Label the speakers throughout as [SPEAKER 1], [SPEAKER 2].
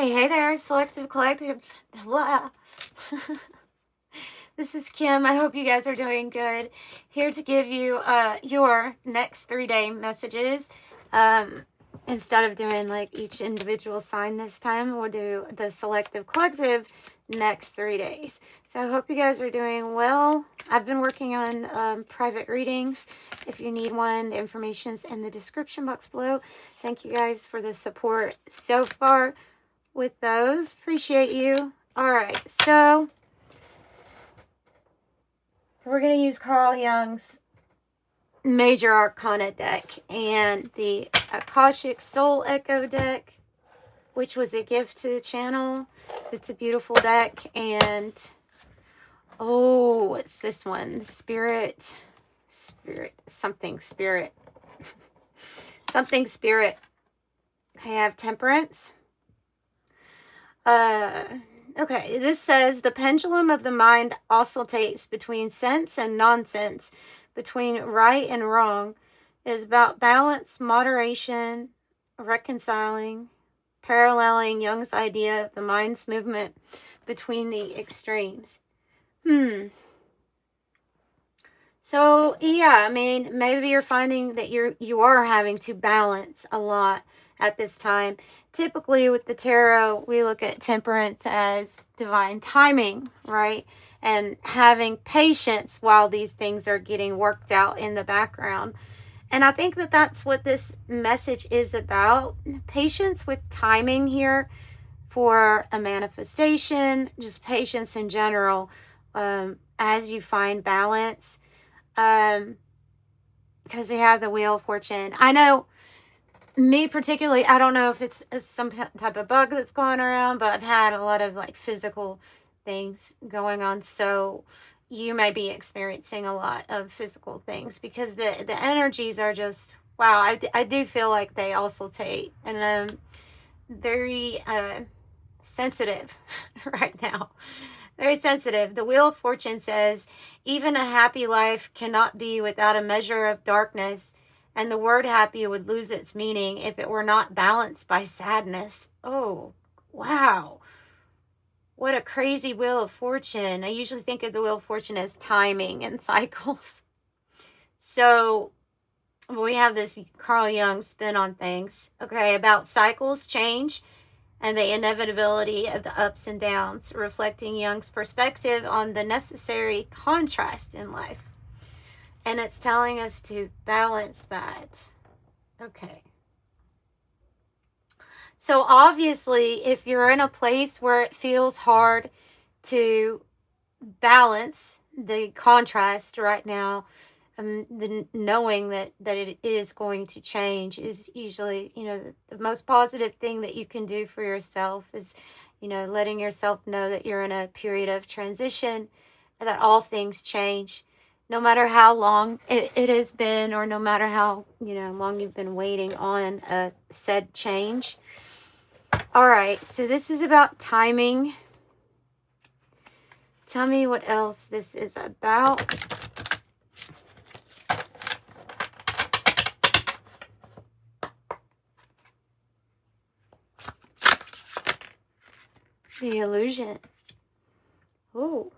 [SPEAKER 1] Hey there, Selective Collective. Blah. This is Kim. I hope you guys are doing good. Here to give you your next 3-day messages. Instead of doing like each individual sign this time, we'll do the Selective Collective next 3 days. So I hope you guys are doing well. I've been working on private readings. If you need one, the information's in the description box below. Thank you guys for the support so far with those. Appreciate you. All right, so we're going to use Carl Jung's Major Arcana deck and the Akashic Soul Echo deck, which was a gift to the channel. It's a beautiful deck. And oh, what's this one? Spirit, something spirit. Something spirit. I have Temperance. Okay, this says the pendulum of the mind oscillates between sense and nonsense, between right and wrong. It is about balance, moderation, reconciling, paralleling Jung's idea of the mind's movement between the extremes. So yeah, I mean, maybe you're finding that you are having to balance a lot at this time. Typically with the tarot, we look at temperance as divine timing, right? And having patience while these things are getting worked out in the background. And I think that that's what this message is about. Patience with timing here for a manifestation, just patience in general, as you find balance. Because we have the Wheel of Fortune. I know, me particularly, I don't know if it's some type of bug that's going around, but I've had a lot of like physical things going on. So you may be experiencing a lot of physical things because the energies are just, wow, I do feel like they oscillate and I'm very sensitive right now. Very sensitive. The Wheel of Fortune says, even a happy life cannot be without a measure of darkness. And the word happy would lose its meaning if it were not balanced by sadness. Oh, wow. What a crazy Wheel of Fortune. I usually think of the Wheel of Fortune as timing and cycles. So we have this Carl Jung spin on things. Okay, about cycles, change, and the inevitability of the ups and downs, reflecting Jung's perspective on the necessary contrast in life. And it's telling us to balance that. Okay. So obviously, if you're in a place where it feels hard to balance the contrast right now, the knowing that it is going to change is usually, the most positive thing that you can do for yourself is, letting yourself know that you're in a period of transition and that all things change. No matter how long it has been, or no matter how, long you've been waiting on a said change. All right, so this is about timing. Tell me what else this is about. The illusion. Oh.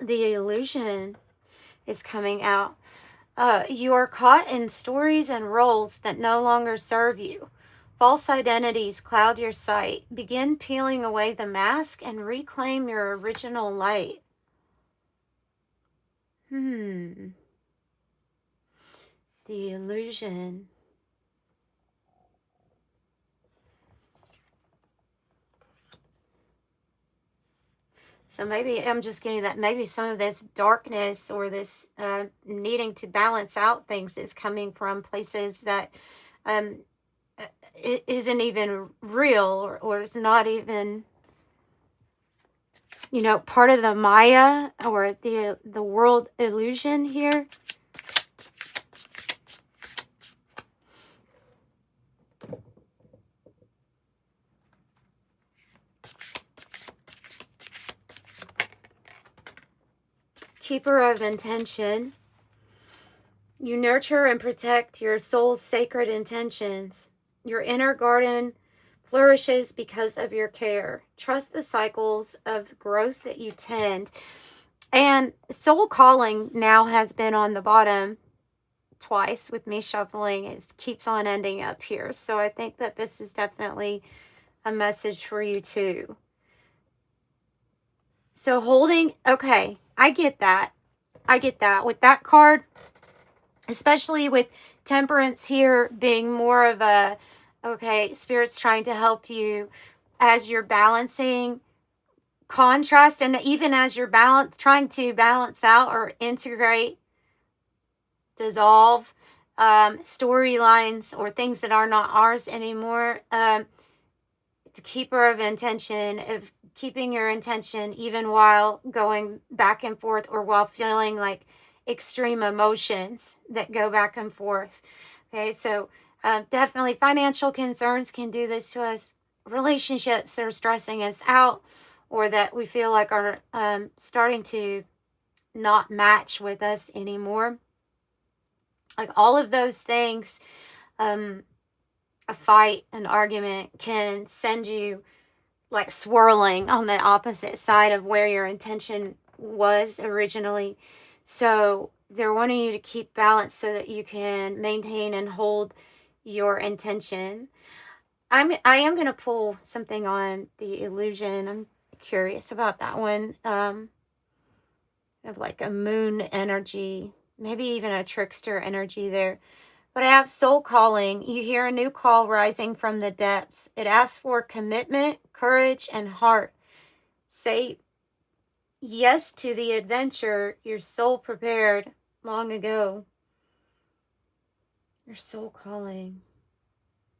[SPEAKER 1] The illusion is coming out. You are caught in stories and roles that no longer serve you. False identities cloud your sight. Begin peeling away the mask and reclaim your original light. The illusion. So maybe I'm just getting that maybe some of this darkness or this needing to balance out things is coming from places that it isn't even real or is not even, part of the Maya or the world illusion here. Keeper of intention. You nurture and protect your soul's sacred intentions. Your inner garden flourishes because of your care. Trust the cycles of growth that you tend. And soul calling now has been on the bottom twice with me shuffling. It keeps on ending up here. So I think that this is definitely a message for you too. So holding, okay, I get that. I get that. With that card, especially with Temperance here being more of a, okay, Spirit's trying to help you as you're balancing contrast, and even as you're trying to balance out or integrate, dissolve storylines or things that are not ours anymore. It's a keeper of intention, of keeping your intention even while going back and forth or while feeling like extreme emotions that go back and forth. Okay, so definitely financial concerns can do this to us. Relationships that are stressing us out or that we feel like are starting to not match with us anymore. Like all of those things, a fight, an argument can send you like swirling on the opposite side of where your intention was originally. So they're wanting you to keep balance so that you can maintain and hold your intention. I am going to pull something on the illusion. I'm curious about that one. Of like a moon energy, maybe even a trickster energy there. But I have soul calling. You hear a new call rising from the depths. It asks for commitment, courage, and heart. Say yes to the adventure your soul prepared long ago. Your soul calling.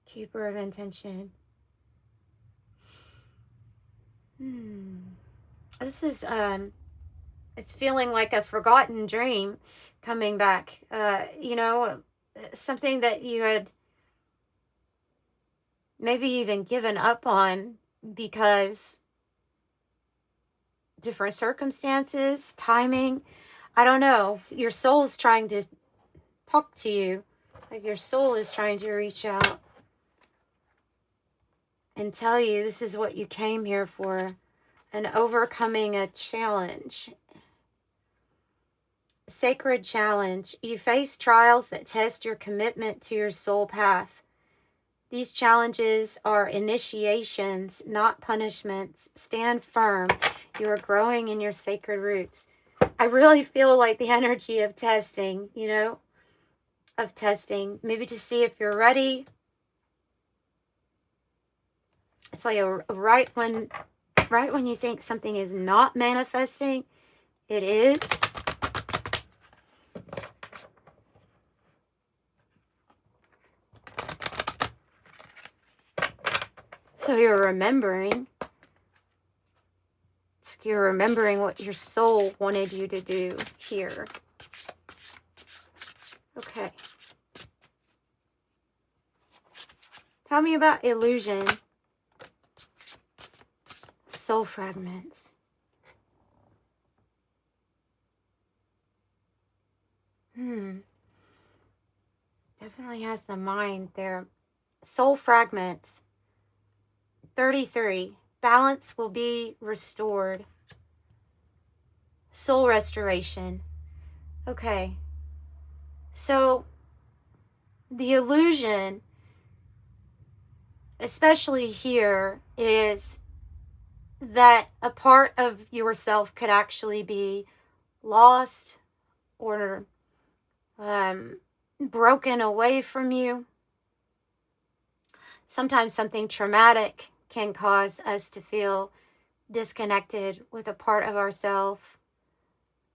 [SPEAKER 1] Keeper of intention. This is, it's feeling like a forgotten dream coming back. You know, something that you had maybe even given up on because different circumstances, timing. I don't know. Your soul is trying to talk to you. Like your soul is trying to reach out and tell you this is what you came here for. And overcoming a challenge. Sacred challenge. You face trials that test your commitment to your soul path. These challenges are initiations, not punishments. Stand firm. You are growing in your sacred roots. I really feel like the energy of testing, you know, of testing, maybe to see if you're ready. It's like right when you think something is not manifesting, it is. So you're remembering. You're remembering what your soul wanted you to do here. Okay. Tell me about illusion. Soul fragments. Definitely has the mind there. Soul fragments. 33. Balance will be restored. Soul restoration. Okay. So the illusion, especially here, is that a part of yourself could actually be lost or broken away from you. Sometimes something traumatic can cause us to feel disconnected with a part of ourselves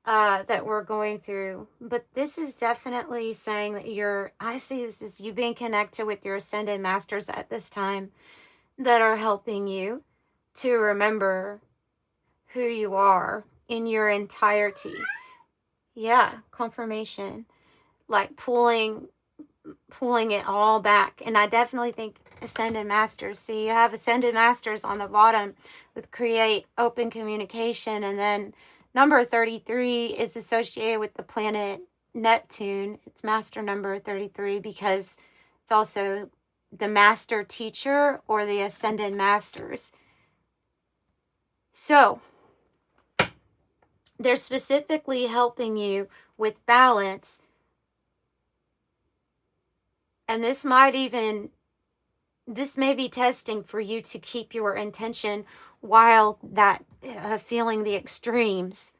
[SPEAKER 1] that we're going through. But this is definitely saying that I see this as you being connected with your ascended masters at this time that are helping you to remember who you are in your entirety. Yeah, confirmation. Like pulling it all back. And I definitely think Ascended Masters. See, you have Ascended Masters on the bottom with create, open communication. And then number 33 is associated with the planet Neptune. It's master number 33 because it's also the master teacher or the ascended masters. So they're specifically helping you with balance. And this may be testing for you to keep your intention while that feeling the extremes.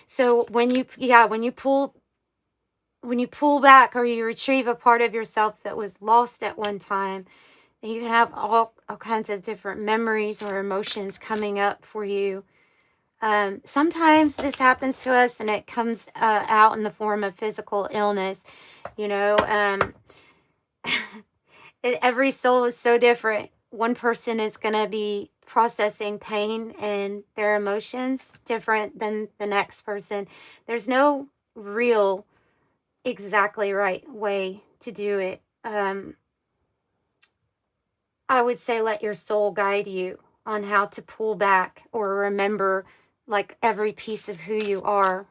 [SPEAKER 1] So when you pull back, or you retrieve a part of yourself that was lost at one time, and you can have all kinds of different memories or emotions coming up for you. Sometimes this happens to us and it comes out in the form of physical illness. You know, every soul is so different. One person is going to be processing pain and their emotions different than the next person. There's no real exactly right way to do it. I would say let your soul guide you on how to pull back or remember like every piece of who you are.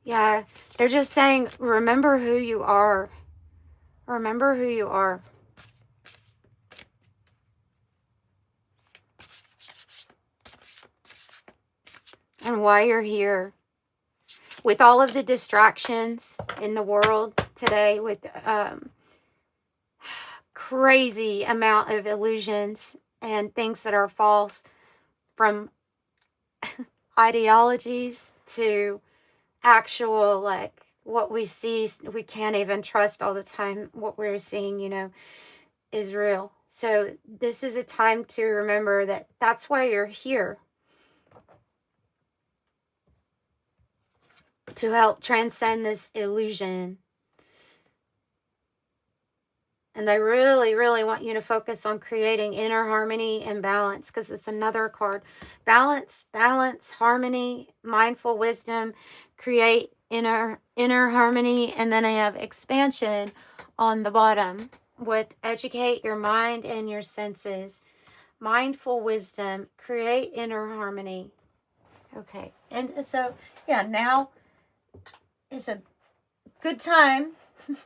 [SPEAKER 1] Yeah, they're just saying, remember who you are. Remember who you are. And why you're here. With all of the distractions in the world today, with crazy amount of illusions and things that are false, from ideologies to actual, like, what we see, we can't even trust all the time. What we're seeing, you know, is real. So this is a time to remember that that's why you're here. To help transcend this illusion. And I really, really want you to focus on creating inner harmony and balance, because it's another card. Balance, harmony, mindful wisdom, create inner harmony. And then I have expansion on the bottom with educate your mind and your senses. Mindful wisdom, create inner harmony. Okay. And so, yeah, now is a good time to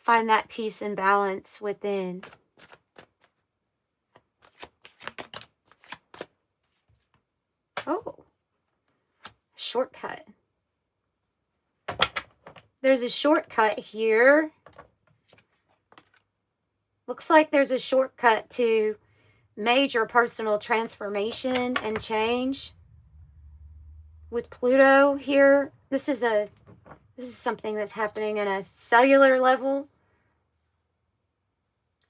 [SPEAKER 1] find that peace and balance within. Oh, shortcut. There's a shortcut here. Looks like there's a shortcut to major personal transformation and change. With Pluto here, this is something that's happening at a cellular level.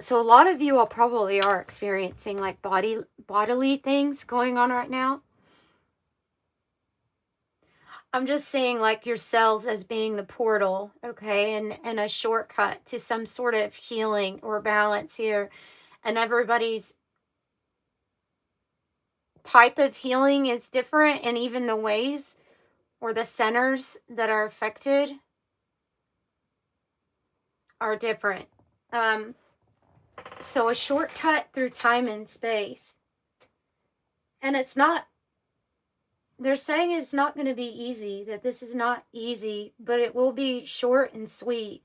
[SPEAKER 1] So a lot of you all probably are experiencing like bodily things going on right now. I'm just seeing like your cells as being the portal, okay, and a shortcut to some sort of healing or balance here. And everybody's type of healing is different, and even the ways or the centers that are affected are different. So a shortcut through time and space. And it's not, they're saying it's not going to be easy, that this is not easy, but it will be short and sweet.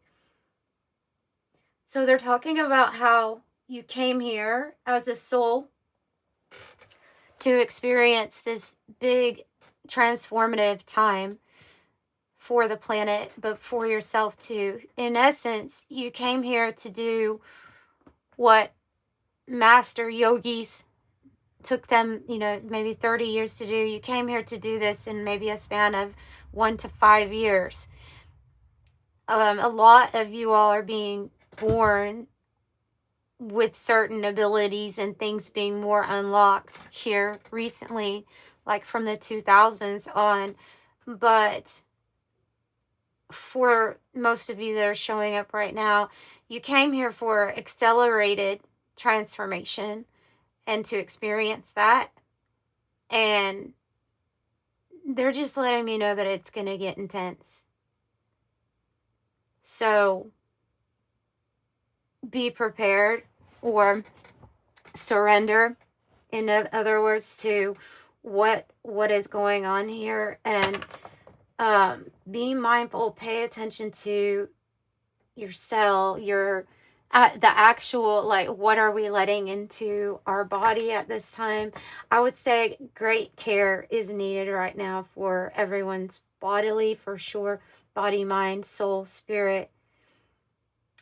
[SPEAKER 1] So they're talking about how you came here as a soul to experience this big transformative time for the planet, but for yourself too. In essence, you came here to do what master yogis took them, you know, maybe 30 years to do. You came here to do this in maybe a span of 1 to 5 years. A lot of you all are being born with certain abilities and things being more unlocked here recently, like from the 2000s on. But for most of you that are showing up right now, you came here for accelerated transformation and to experience that. And they're just letting me know that it's going to get intense. So be prepared, or surrender, in other words, to what is going on here. And be mindful, pay attention to your cell, your the actual, like, what are we letting into our body at this time. I would say great care is needed right now for everyone's bodily, for sure, body, mind, soul, spirit,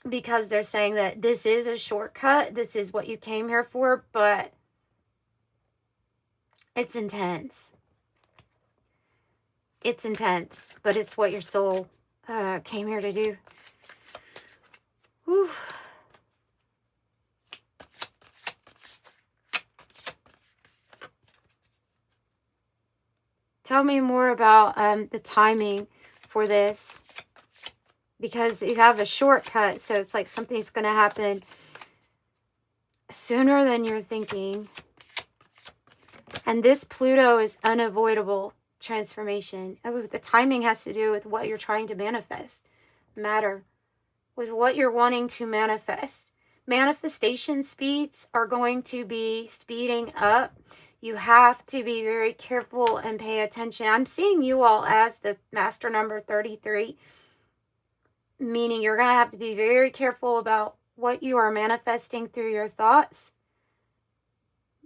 [SPEAKER 1] because they're saying that this is a shortcut, this is what you came here for, but it's intense. It's intense, but it's what your soul came here to do. Whew. Tell me more about the timing for this, because you have a shortcut, so it's like something's going to happen sooner than you're thinking. And this Pluto is unavoidable transformation. Oh, the timing has to do with what you're trying to manifest. Matter. With what you're wanting to manifest. Manifestation speeds are going to be speeding up. You have to be very careful and pay attention. I'm seeing you all as the master number 33, meaning you're going to have to be very careful about what you are manifesting through your thoughts,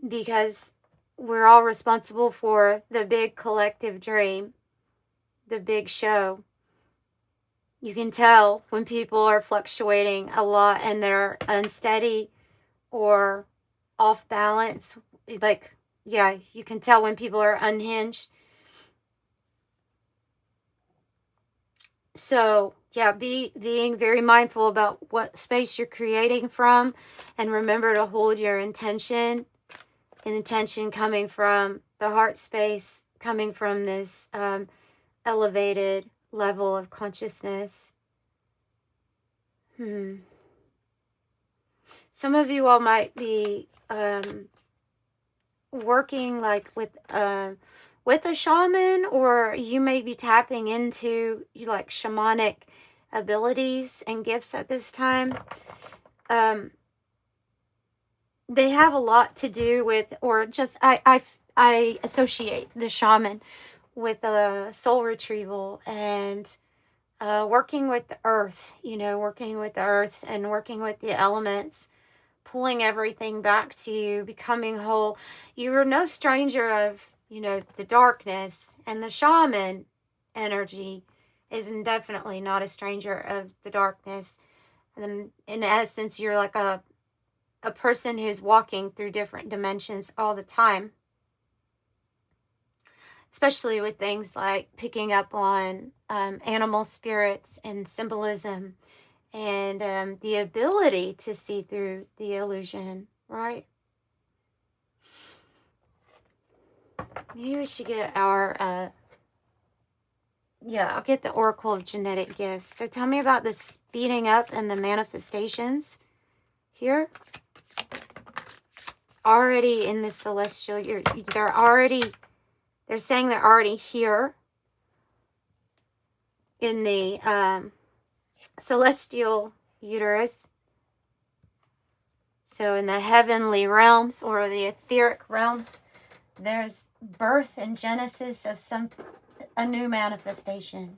[SPEAKER 1] because we're all responsible for the big collective dream, the big show. You can tell when people are fluctuating a lot and they're unsteady or off balance. Like, yeah, you can tell when people are unhinged. So, yeah, being very mindful about what space you're creating from, and remember to hold your intention. Intention coming from the heart space, coming from this elevated level of consciousness. Some of you all might be working like with a shaman, or you may be tapping into like shamanic abilities and gifts at this time. They have a lot to do with, or just I associate the shaman with soul retrieval and working with the earth, working with the earth and working with the elements, pulling everything back to you, becoming whole. You're no stranger of, the darkness, and the shaman energy is definitely not a stranger of the darkness. And in essence, you're like a person who's walking through different dimensions all the time, especially with things like picking up on animal spirits and symbolism, and the ability to see through the illusion, right? Maybe we should get our, I'll get the Oracle of Genetic Gifts. So tell me about the speeding up and the manifestations here. Already in the celestial, they're saying they're already here in the celestial uterus. So in the heavenly realms or the etheric realms, there's birth and genesis of a new manifestation.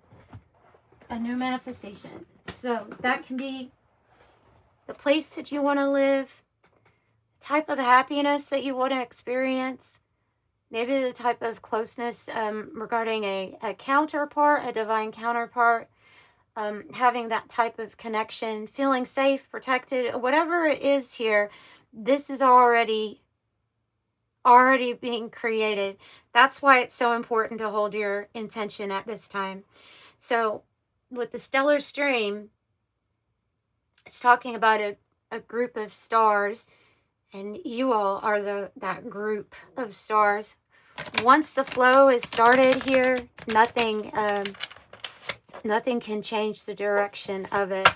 [SPEAKER 1] A new manifestation. So that can be the place that you want to live, the type of happiness that you want to experience, maybe the type of closeness regarding a counterpart, a divine counterpart, having that type of connection, feeling safe, protected, whatever it is here, this is already being created. That's why it's so important to hold your intention at this time. So with the stellar stream, it's talking about a group of stars, and you all are that group of stars. Once the flow is started here, nothing can change the direction of it.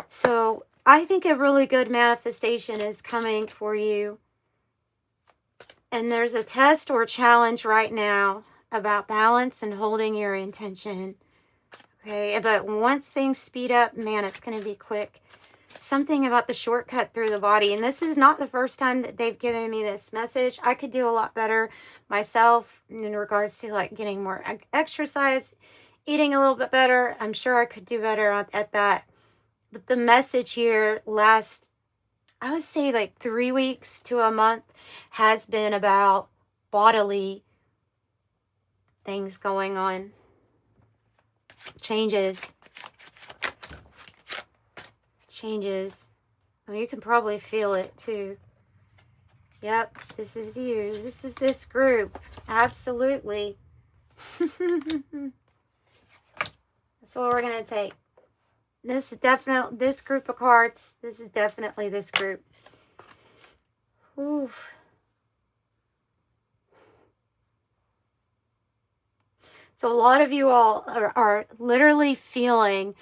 [SPEAKER 1] So I think a really good manifestation is coming for you. And there's a test or challenge right now about balance and holding your intention. Okay, but once things speed up, man, it's going to be quick. something about the shortcut through the body. And this is not the first time that they've given me this message. I could do a lot better myself in regards to like getting more exercise, eating a little bit better. I'm sure I could do better at that. But the message here last, I would say like 3 weeks to a month, has been about bodily things going on. Changes. I mean, you can probably feel it too. Yep, this is you. This is this group. Absolutely. That's what we're going to take. This group of cards, this is definitely this group. Ooh. So a lot of you all are literally feeling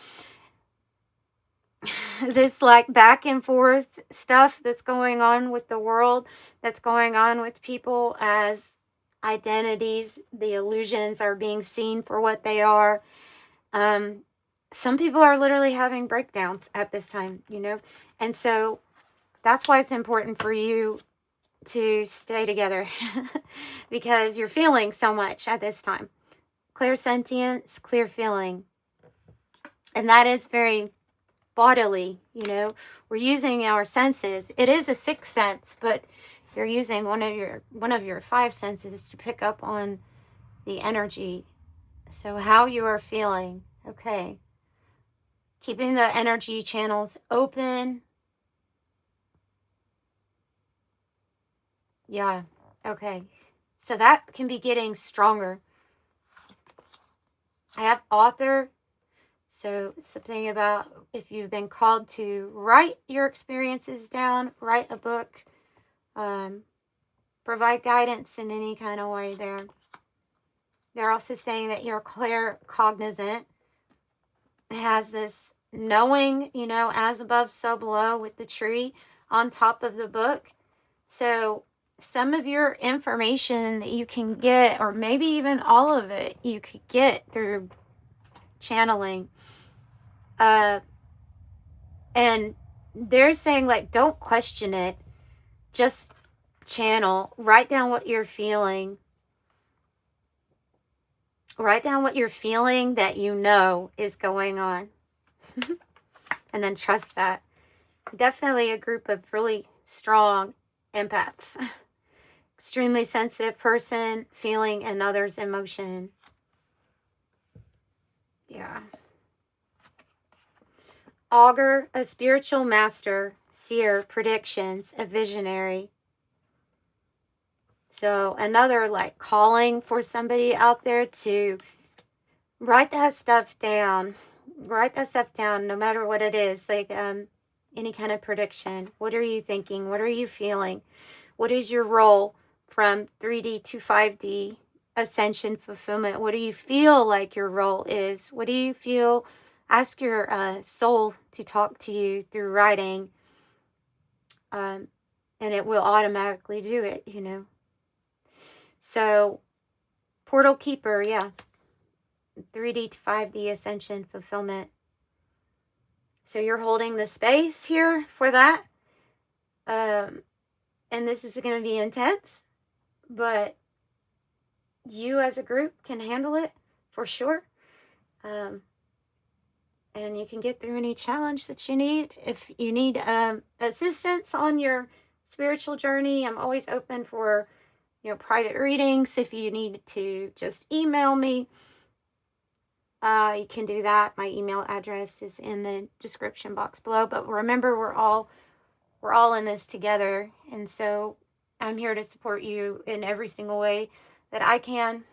[SPEAKER 1] this like back and forth stuff that's going on with the world, that's going on with people as identities. The illusions are being seen for what they are. Some people are literally having breakdowns at this time, you know, and so that's why it's important for you to stay together because you're feeling so much at this time. Clear sentience, clear feeling, and that is very bodily, you know. We're using our senses. It is a sixth sense, but you're using one of your 5 senses to pick up on the energy. So how you are feeling. Okay. Keeping the energy channels open. Yeah. Okay. So that can be getting stronger. I have author. So something about if you've been called to write your experiences down, write a book, provide guidance in any kind of way there. They're also saying that you're claircognizant. It has this knowing, you know, as above, so below with the tree on top of the book. So some of your information that you can get, or maybe even all of it, you could get through channeling. And they're saying, like, don't question it. Just channel. Write down what you're feeling. Write down what you're feeling that you know is going on. And then trust that. Definitely a group of really strong empaths. Extremely sensitive person, feeling another's emotion. Yeah. Augur, a spiritual master, seer, predictions, a visionary. So another like calling for somebody out there to write that stuff down. Write that stuff down no matter what it is. Like any kind of prediction. What are you thinking? What are you feeling? What is your role from 3D to 5D ascension fulfillment? What do you feel like your role is? What do you feel? Ask your soul to talk to you through writing, and it will automatically do it, you know. So, portal keeper, yeah. 3D to 5D ascension fulfillment. So you're holding the space here for that. And this is going to be intense, but you as a group can handle it for sure. And you can get through any challenge that you need. If you need assistance on your spiritual journey, I'm always open for, you know, private readings. If you need to just email me, you can do that. My email address is in the description box below. But remember, we're all in this together, and so I'm here to support you in every single way that I can,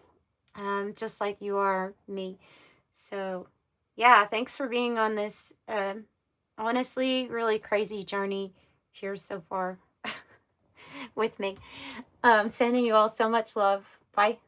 [SPEAKER 1] just like you are me. So yeah, thanks for being on this honestly really crazy journey here so far with me. Sending you all so much love. Bye.